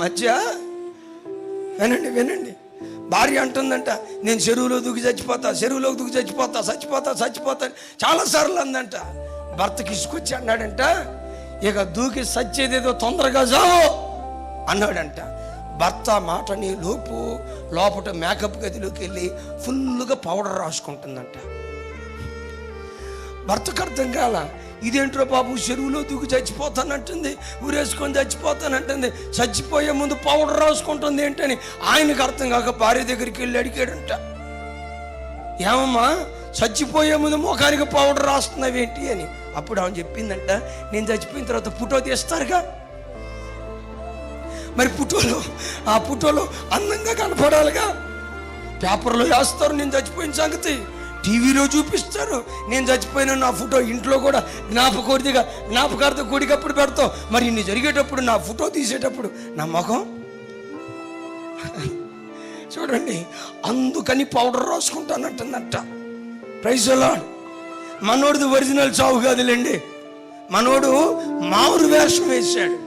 మధ్య వినండి, భార్య అంటుందంట, నేను చెరువులో దూకి చచ్చిపోతా చాలాసార్లు అందంట. భర్తకి ఇసుకొచ్చి అన్నాడంట, ఇక దూకి సచ్చేదేదో తొందరగా చావు అన్నాడంట. భర్త మాటని లోపట మేకప్ గదిలోకి వెళ్ళి ఫుల్గా పౌడర్ రాసుకుంటుందంట. భర్తకు అర్థం కాల, ఇదేంట్రో బాబు చెరువులో దూకి చచ్చిపోతానంటుంది, ఊరేసుకొని చచ్చిపోతానంటుంది, చచ్చిపోయే ముందు పౌడర్ రాసుకుంటుంది ఏంటని ఆయనకు అర్థం కాక భార్య దగ్గరికి వెళ్ళి అడిగాడంట, ఏమమ్మా చచ్చిపోయే ముందు ముఖానికి పౌడర్ రాస్తున్నావు ఏంటి అని. అప్పుడు ఆమె చెప్పిందంట, నేను చచ్చిపోయిన తర్వాత ఫోటో తీస్తారుగా, మరి ఆ ఫోటోలో అందంగా కనపడాలిగా, పేపర్లో వేస్తారు నేను చచ్చిపోయిన సంగతి, టీవీలో చూపిస్తారు నేను చచ్చిపోయిన నా ఫోటో, ఇంట్లో కూడా జ్ఞాపకార్థ కొడికప్పుడు పెడతావు, మరి ఇన్ని జరిగేటప్పుడు నా ఫోటో తీసేటప్పుడు నా ముఖం చూడండి, అందుకని పౌడర్ రాసుకుంటానంటుందంట. Praise the lord. మనోడిది ఒరిజినల్ చావు కాదులేండి, మనోడు మామూలు వేషం వేశాడు.